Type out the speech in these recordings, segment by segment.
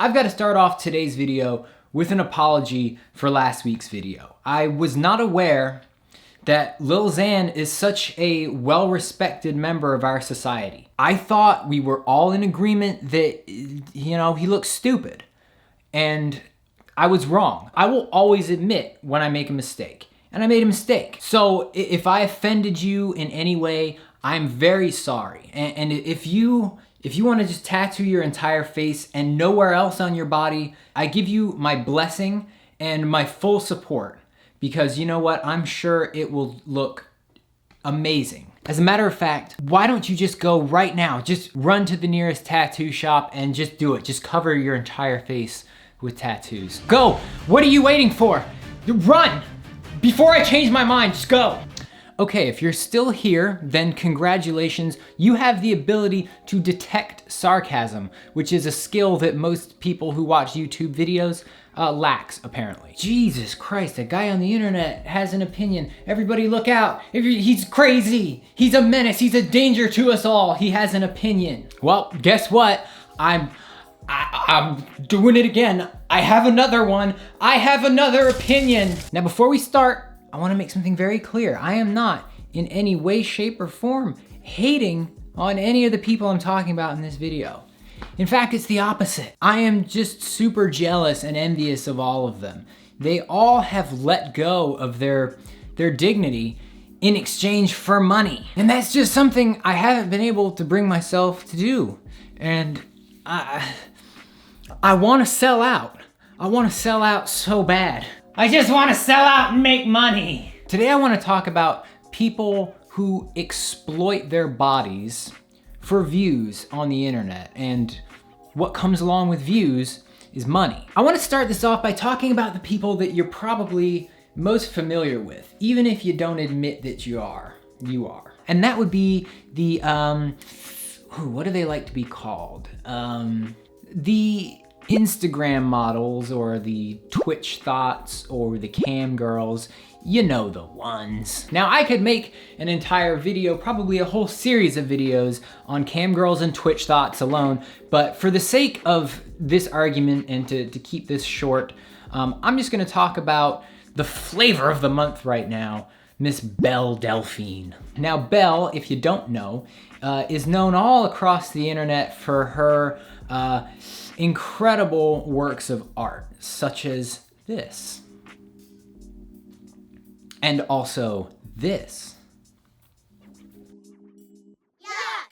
I've got to start off today's video with an apology for last week's video. I was not aware that Lil Xan is such a well-respected member of our society. I thought we were all in agreement that, you know, he looks stupid. And I was wrong. I will always admit when I make a mistake. And I made a mistake. So if I offended you in any way, I'm very sorry. And if you want to just tattoo your entire face and nowhere else on your body, I give you my blessing and my full support. Because you know what? I'm sure it will look amazing. As a matter of fact, why don't you just go right now? Just run to the nearest tattoo shop and just do it. Just cover your entire face with tattoos. Go! What are you waiting for? Run! Before I change my mind, just go! Okay, if you're still here, then congratulations. You have the ability to detect sarcasm, which is a skill that most people who watch YouTube videos lacks, apparently. Jesus Christ, a guy on the internet has an opinion. Everybody look out. He's crazy. He's a menace. He's a danger to us all. He has an opinion. Well, guess what? I'm doing it again. I have another one. I have another opinion. Now, before we start, I want to make something very clear. I am not in any way, shape, or form hating on any of the people I'm talking about in this video. In fact, it's the opposite. I am just super jealous and envious of all of them. They all have let go of their dignity in exchange for money. And that's just something I haven't been able to bring myself to do. And I want to sell out. I want to sell out so bad. I just want to sell out and make money. Today I want to talk about people who exploit their bodies for views on the internet, and what comes along with views is money. I want to start this off by talking about the people that you're probably most familiar with, even if you don't admit that you are. And that would be the, what do they like to be called? The Instagram models, or the Twitch thoughts, or the cam girls. You know the ones. Now, I could make an entire video, probably a whole series of videos on cam girls and Twitch thoughts alone, but for the sake of this argument and to keep this short, I'm just gonna talk about the flavor of the month right now, Miss Belle Delphine. Now, Belle, if you don't know, is known all across the internet for her incredible works of art, such as this. And also this. Yeah.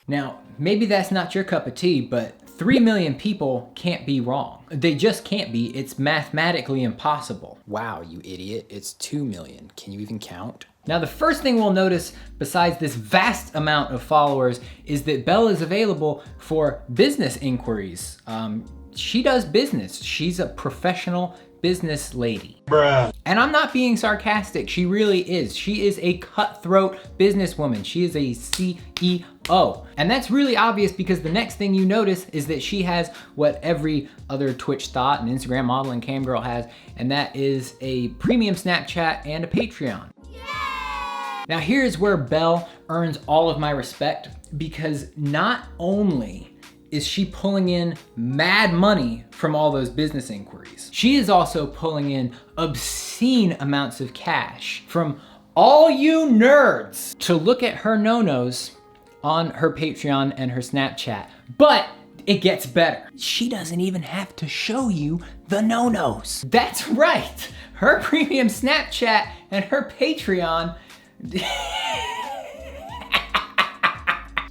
Now, maybe that's not your cup of tea, but 3 million people can't be wrong. They just can't be. It's mathematically impossible. Wow, you idiot. It's 2 million. Can you even count? Now, the first thing we'll notice, besides this vast amount of followers, is that Belle is available for business inquiries. She does business. She's a professional business lady. Bruh. And I'm not being sarcastic. She really is. She is a cutthroat businesswoman. She is a CEO. And that's really obvious because the next thing you notice is that she has what every other Twitch thought and Instagram model and cam girl has, and that is a premium Snapchat and a Patreon. Now here's where Belle earns all of my respect, because not only is she pulling in mad money from all those business inquiries, she is also pulling in obscene amounts of cash from all you nerds to look at her no-nos on her Patreon and her Snapchat. But it gets better. She doesn't even have to show you the no-nos. That's right. Her premium Snapchat and her Patreon,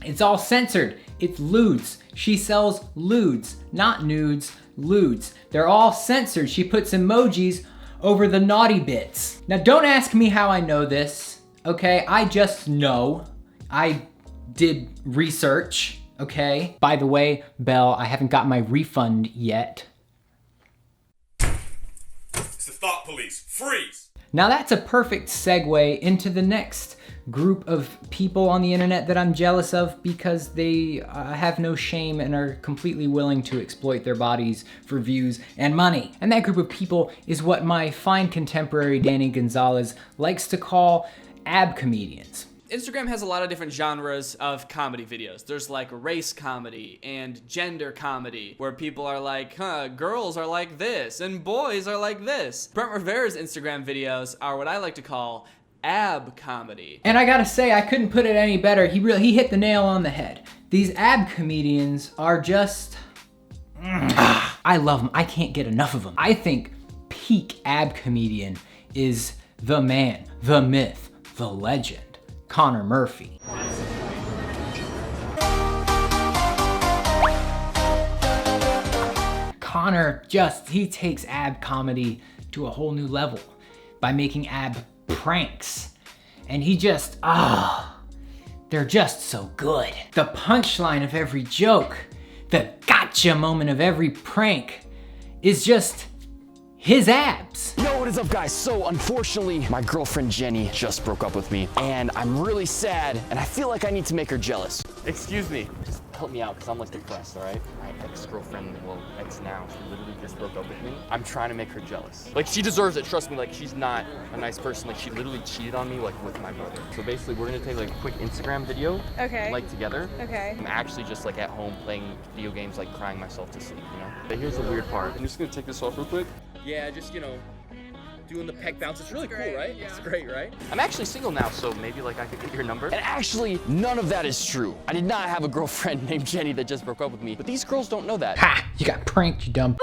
it's all censored. It's lewds. She sells lewds, not nudes, lewds. They're all censored. She puts emojis over the naughty bits. Now, don't ask me how I know this, okay? I just know. I did research, okay? By the way, Belle, I haven't got my refund yet. It's the thought police. Freeze! Now that's a perfect segue into the next group of people on the internet that I'm jealous of, because they have no shame and are completely willing to exploit their bodies for views and money. And that group of people is what my fine contemporary Danny Gonzalez likes to call ab comedians. Instagram has a lot of different genres of comedy videos. There's like race comedy and gender comedy, where people are like, girls are like this and boys are like this. Brent Rivera's Instagram videos are what I like to call ab comedy. And I gotta say, I couldn't put it any better. He hit the nail on the head. These ab comedians are just, I love them. I can't get enough of them. I think peak ab comedian is the man, the myth, the legend, Connor Murphy. Connor he takes ab comedy to a whole new level by making ab pranks. And he just, they're just so good. The punchline of every joke, the gotcha moment of every prank is just his abs. Yo, what is up, guys? So unfortunately, my girlfriend Jenny just broke up with me, and I'm really sad, and I feel like I need to make her jealous. Excuse me, just help me out, because I'm like depressed, all right? My ex-girlfriend, well, ex now, she literally just broke up with me. I'm trying to make her jealous. Like, she deserves it, trust me. Like, she's not a nice person. Like, she literally cheated on me, like, with my brother. So basically, we're gonna take like a quick Instagram video, like together. Okay. I'm actually just like at home playing video games, like crying myself to sleep, you know? But here's the weird part. I'm just gonna take this off real quick. Yeah, just, you know, doing the pec bounce. It's really cool, right? Yeah. It's great, right? I'm actually single now, so maybe like I could get your number. And actually, none of that is true. I did not have a girlfriend named Jenny that just broke up with me, but these girls don't know that. Ha! You got pranked, you dumb.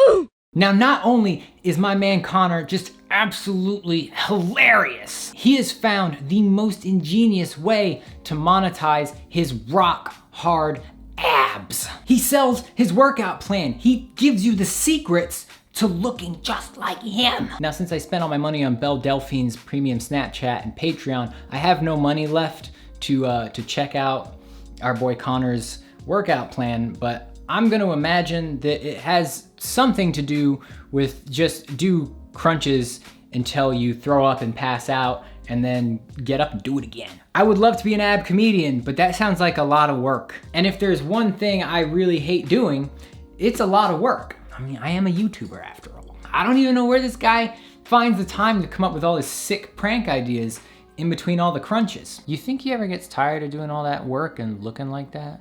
Now, not only is my man Connor just absolutely hilarious, he has found the most ingenious way to monetize his rock hard abs. He sells his workout plan. He gives you the secrets to looking just like him. Now, since I spent all my money on Belle Delphine's premium Snapchat and Patreon, I have no money left to check out our boy Connor's workout plan, but I'm gonna imagine that it has something to do with just do crunches until you throw up and pass out and then get up and do it again. I would love to be an ab comedian, but that sounds like a lot of work. And if there's one thing I really hate doing, it's a lot of work. I mean, I am a YouTuber after all. I don't even know where this guy finds the time to come up with all his sick prank ideas in between all the crunches. You think he ever gets tired of doing all that work and looking like that?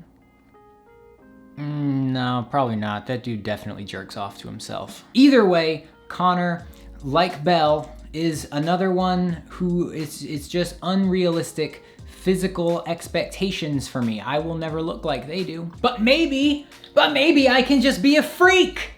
No, probably not. That dude definitely jerks off to himself. Either way, Connor, like Belle, is another one who it's just unrealistic physical expectations for me. I will never look like they do. But maybe I can just be a freak.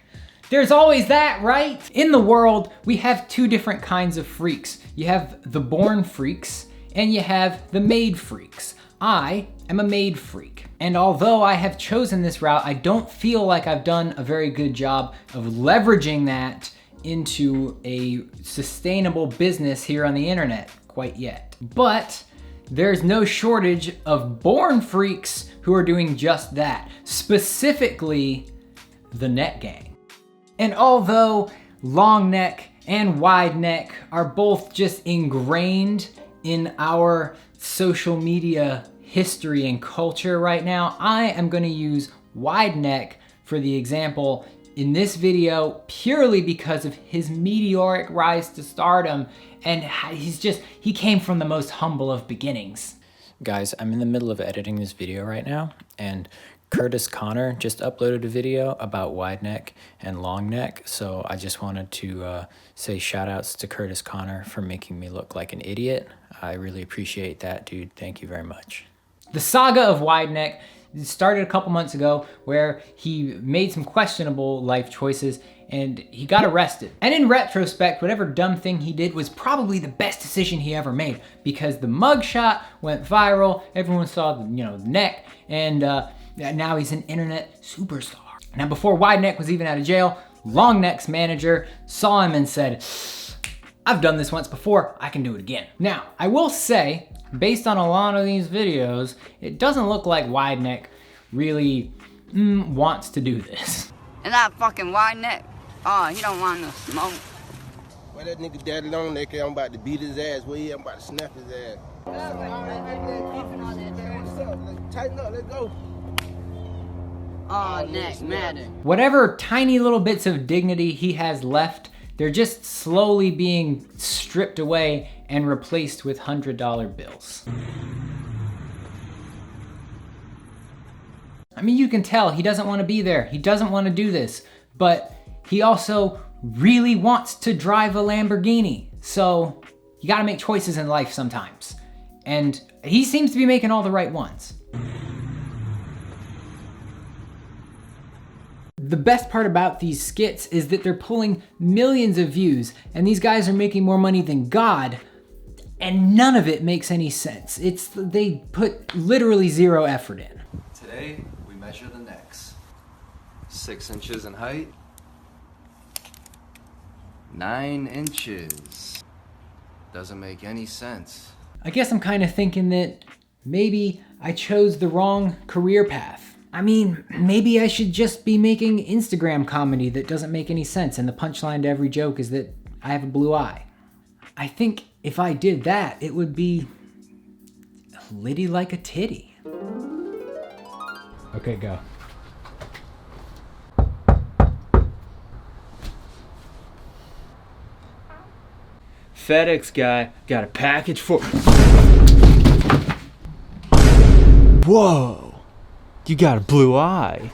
There's always that, right? In the world, we have two different kinds of freaks. You have the born freaks and you have the made freaks. I am a made freak. And although I have chosen this route, I don't feel like I've done a very good job of leveraging that into a sustainable business here on the internet quite yet. But there's no shortage of born freaks who are doing just that, specifically the net gang. And although long neck and wide neck are both just ingrained in our social media history and culture right now, I am gonna use wide neck for the example in this video purely because of his meteoric rise to stardom, and he came from the most humble of beginnings. Guys, I'm in the middle of editing this video right now, and Curtis Connor just uploaded a video about wide neck and long neck, so I just wanted to say shout outs to Curtis Connor for making me look like an idiot. I really appreciate that, dude. Thank you very much. The saga of wide neck started a couple months ago where he made some questionable life choices and he got arrested. And in retrospect, whatever dumb thing he did was probably the best decision he ever made, because the mugshot went viral, everyone saw the neck, and now he's an internet superstar. Now, before wide neck was even out of jail, long neck's manager saw him and said, I've done this once before, I can do it again. Now, I will say, based on a lot of these videos, it doesn't look like wide neck really wants to do this. And that fucking wide neck. Oh, he don't want no smoke. Why that nigga daddy long neck? I'm about to beat his ass. Where he? I'm about to snap his ass. Tighten up, let's go. Oh, neck matter. Whatever tiny little bits of dignity he has left, they're just slowly being stripped away and replaced with $100 bills. I mean, you can tell he doesn't want to be there. He doesn't want to do this, but he also really wants to drive a Lamborghini. So you gotta make choices in life sometimes. And he seems to be making all the right ones. The best part about these skits is that they're pulling millions of views, and these guys are making more money than God, and none of it makes any sense. They put literally zero effort in. Today, we measure the necks. 6 inches in height. 9 inches. Doesn't make any sense. I guess I'm kind of thinking that maybe I chose the wrong career path. I mean, maybe I should just be making Instagram comedy that doesn't make any sense, and the punchline to every joke is that I have a blue eye. I think if I did that, it would be litty like a titty. Okay, go. FedEx guy got a package for... Whoa! You got a blue eye.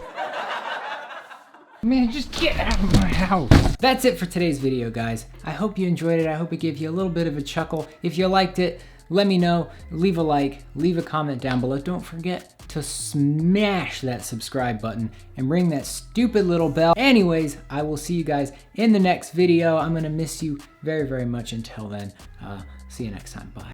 Man, just get out of my house. That's it for today's video, guys. I hope you enjoyed it. I hope it gave you a little bit of a chuckle. If you liked it, let me know. Leave a like, leave a comment down below. Don't forget to smash that subscribe button and ring that stupid little bell. Anyways, I will see you guys in the next video. I'm gonna miss you very, very much. Until then, see you next time. Bye.